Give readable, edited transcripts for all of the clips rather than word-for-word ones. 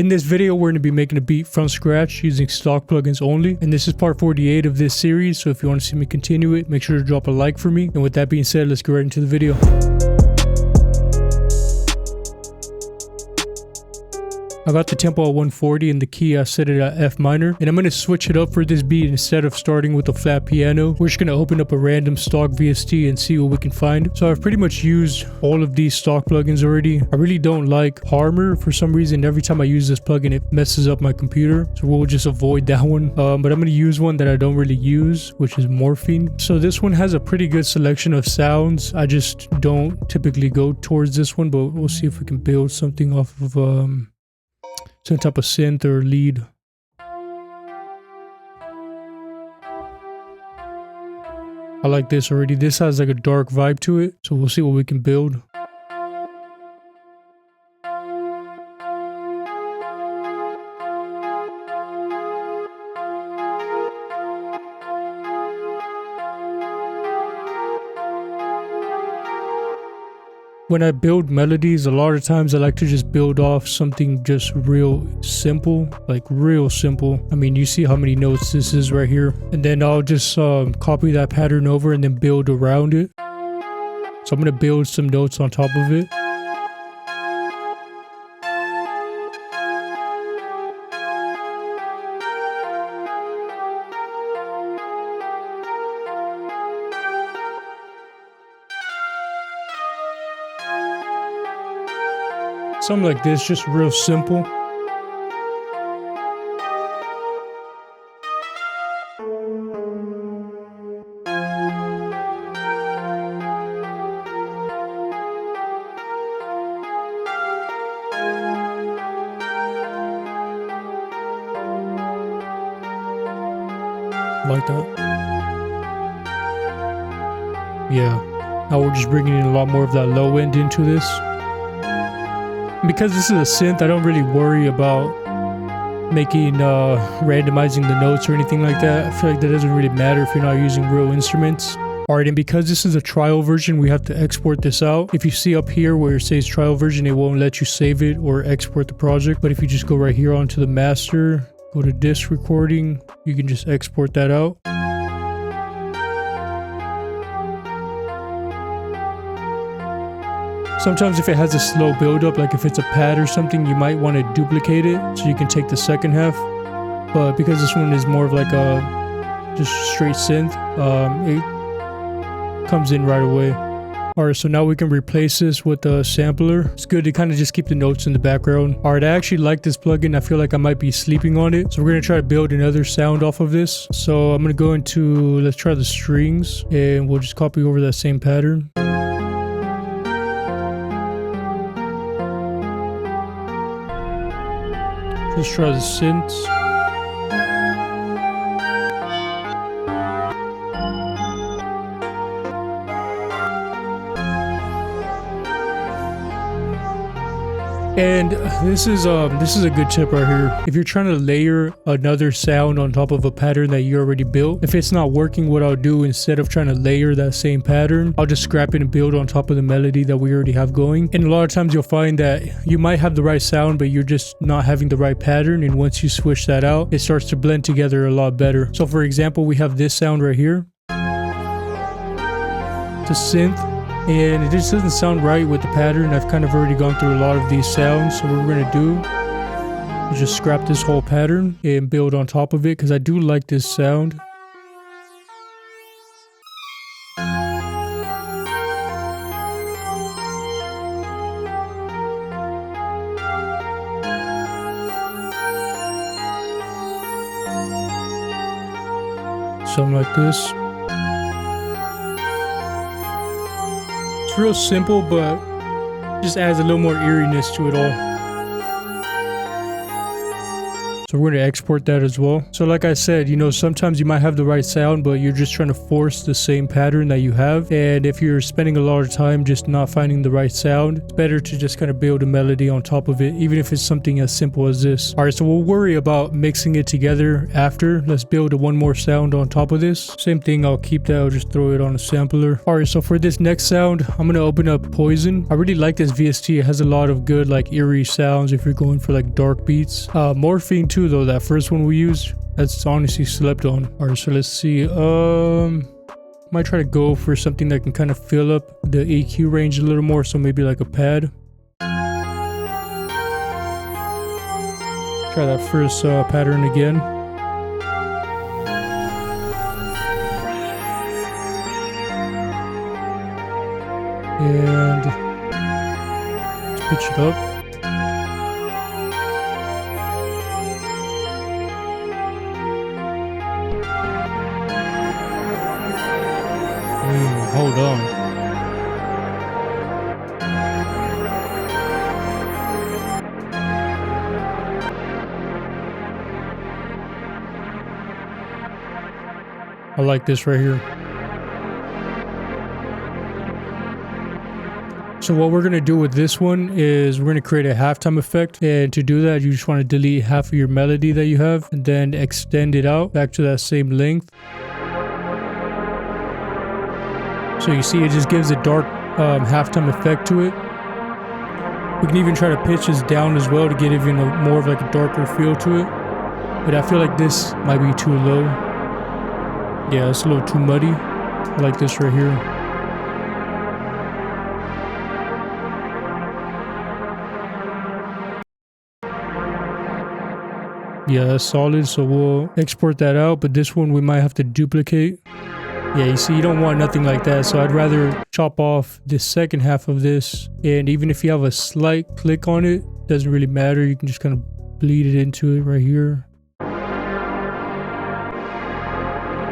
In this video, we're going to be making a beat from scratch using stock plugins only. And this is part 48 of this series. So if you want to see me continue it, make sure to drop a like for me. And with that being said, let's get right into the video. I got the tempo at 140 and the key I set it at F minor, and I'm going to switch it up for this beat. Instead of starting with a flat piano, we're just going to open up a random stock VST and see what we can find. So I've pretty much used all of these stock plugins already. I really don't like Harmor for some reason. Every time I use this plugin, it messes up my computer, so we'll just avoid that one. But I'm going to use one that I don't really use, which is Morphine. So this one has a pretty good selection of sounds. I just don't typically go towards this one, but we'll see if we can build something off of some type of synth or lead. I like this already. This has like a dark vibe to it, so we'll see what we can build. When I build melodies, a lot of times I like to just build off something just real simple, like real simple. I mean, you see how many notes this is right here. And then I'll just copy that pattern over and then build around it. So I'm going to build some notes on top of it. Something like this, just real simple. Like that. Yeah. Now we're just bringing in a lot more of that low end into this. Because this is a synth, I don't really worry about making randomizing the notes or anything like that. I feel like that doesn't really matter if you're not using real instruments. Alright, and because this is a trial version, we have to export this out. If you see up here where it says trial version, it won't let you save it or export the project. But if you just go right here onto the master, go to disc recording, you can just export that out. Sometimes if it has a slow build-up, like if it's a pad or something, you might want to duplicate it so you can take the second half. But because this one is more of like a just straight synth, it comes in right away. Alright, so now we can replace this with a sampler. It's good to kind of just keep the notes in the background. Alright, I actually like this plugin. I feel like I might be sleeping on it. So we're going to try to build another sound off of this. So I'm going to go into, let's try the strings, and we'll just copy over that same pattern. Let's try the synths. And this is a good tip right here. If you're trying to layer another sound on top of a pattern that you already built, if it's not working, what I'll do instead of trying to layer that same pattern, I'll just scrap it and build on top of the melody that we already have going. And a lot of times you'll find that you might have the right sound, but you're just not having the right pattern. And once you switch that out, it starts to blend together a lot better. So for example, we have this sound right here. It's a synth. And it just doesn't sound right with the pattern. I've kind of already gone through a lot of these sounds. So what we're going to do is just scrap this whole pattern and build on top of it, because I do like this sound. Something like this. It's real simple, but just adds a little more eeriness to it all. So we're going to export that as well. So like I said, you know, sometimes you might have the right sound, but you're just trying to force the same pattern that you have. And if you're spending a lot of time just not finding the right sound, it's better to just kind of build a melody on top of it, even if it's something as simple as this. All right, so we'll worry about mixing it together after. Let's build one more sound on top of this. Same thing, I'll keep that, I'll just throw it on a sampler. All right, so for this next sound, I'm going to open up Poison. I really like this VST. It has a lot of good like eerie sounds if you're going for like dark beats. Morphine too though, that first one we used, that's honestly slept on. All right, so let's see. Might try to go for something that can kind of fill up the EQ range a little more, so maybe like a pad. Try that first pattern again. And let's pitch it up. Hold on. I like this right here. So what we're going to do with this one is we're going to create a halftime effect. And to do that, you just want to delete half of your melody that you have and then extend it out back to that same length. So you see it just gives a dark halftime effect to it. We can even try to pitch this down as well to get even more of like a darker feel to it. But I feel like this might be too low. Yeah, it's a little too muddy. I like this right here. Yeah, that's solid. So we'll export that out. But this one we might have to duplicate. Yeah, you see, you don't want nothing like that, so I'd rather chop off the second half of this, and even if you have a slight click on it, doesn't really matter. You can just kind of bleed it into it right here.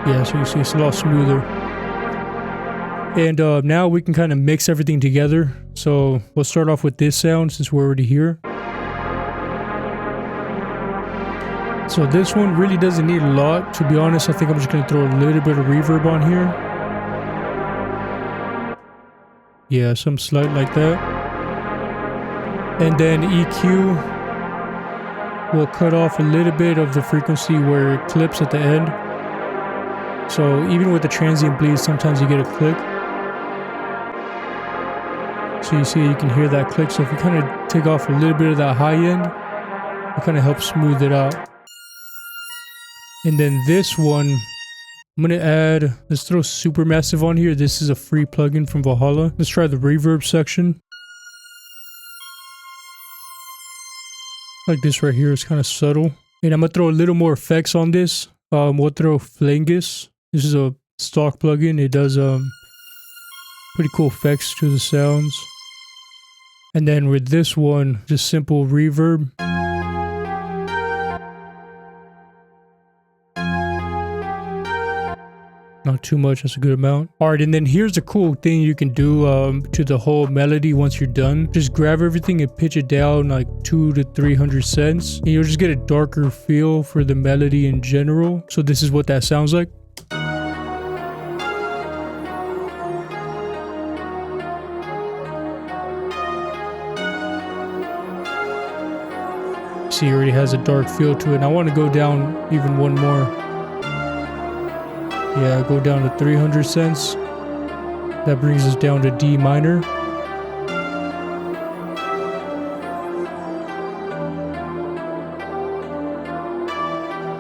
Yeah, so you see it's a lot smoother. And now we can kind of mix everything together. So we'll start off with this sound since we're already here. So this one really doesn't need a lot. To be honest, I think I'm just going to throw a little bit of reverb on here. Yeah, some slight like that. And then EQ, we'll cut off a little bit of the frequency where it clips at the end. So even with the transient bleed, sometimes you get a click. So you see, you can hear that click. So if you kind of take off a little bit of that high end, it kind of helps smooth it out. And then this one, I'm going to add, let's throw Supermassive on here. This is a free plugin from Valhalla. Let's try the reverb section. Like this right here, it's kind of subtle. And I'm going to throw a little more effects on this. We'll throw Flangus. This is a stock plugin. It does pretty cool effects to the sounds. And then with this one, just simple reverb. Not too much, that's a good amount. Alright, and then here's a cool thing you can do to the whole melody once you're done. Just grab everything and pitch it down like 200 to 300 cents. And you'll just get a darker feel for the melody in general. So this is what that sounds like. See, it already has a dark feel to it. And I want to go down even one more. Yeah, go down to 300 cents. That brings us down to D minor.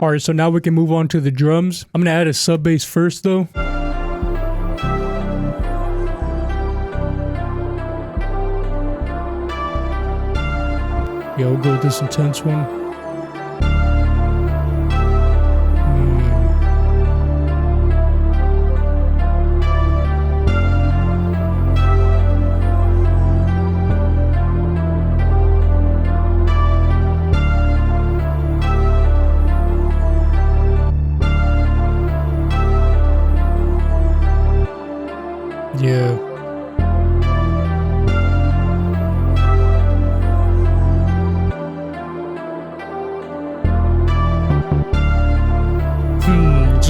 Alright, so now we can move on to the drums. I'm gonna add a sub bass first though. Yeah, we'll go with this intense one. Yeah.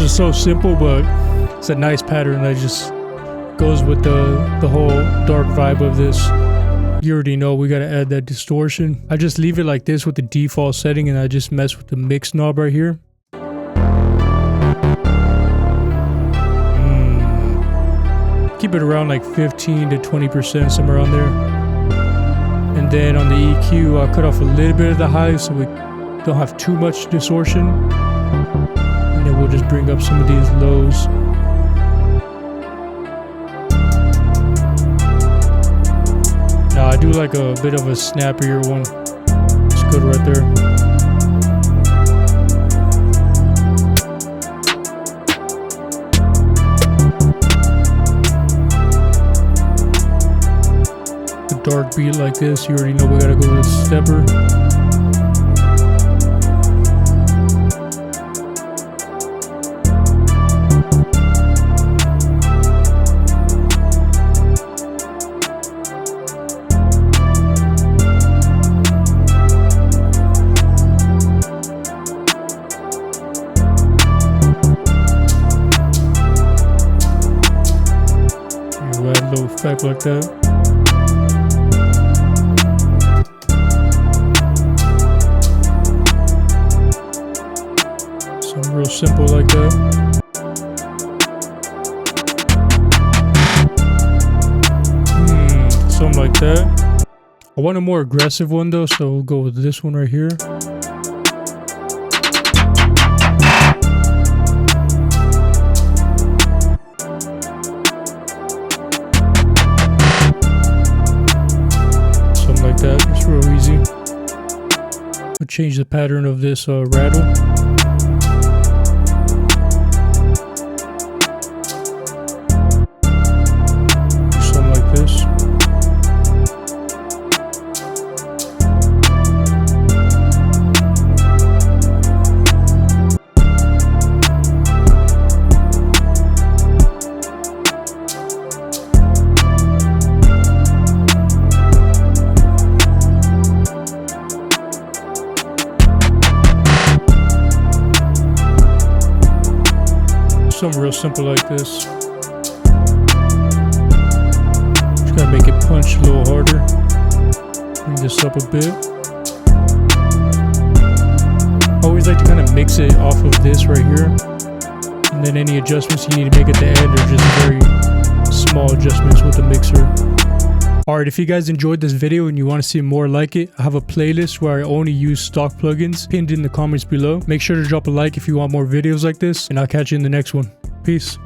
is so simple, but it's a nice pattern that just goes with the whole dark vibe of this. You already know we gotta add that distortion. I just leave it like this with the default setting, and I just mess with the mix knob right here. Keep it around like 15 to 20%, somewhere around there. And then on the EQ, I'll cut off a little bit of the high so we don't have too much distortion. And then we'll just bring up some of these lows. Now I do like a bit of a snappier one. It's good right there. Dark beat like this, you already know we gotta go with a stepper. You add a little effect like that. Real simple like that. Something like that. I want a more aggressive one though, so we'll go with this one right here. Something like that, it's real easy. We'll change the pattern of this rattle. Something real simple like this. Just gotta make it punch a little harder. Bring this up a bit. I always like to kind of mix it off of this right here. And then any adjustments you need to make at the end are just very small adjustments with the mixer. Alright, if you guys enjoyed this video and you want to see more like it, I have a playlist where I only use stock plugins pinned in the comments below. Make sure to drop a like if you want more videos like this, and I'll catch you in the next one. Peace.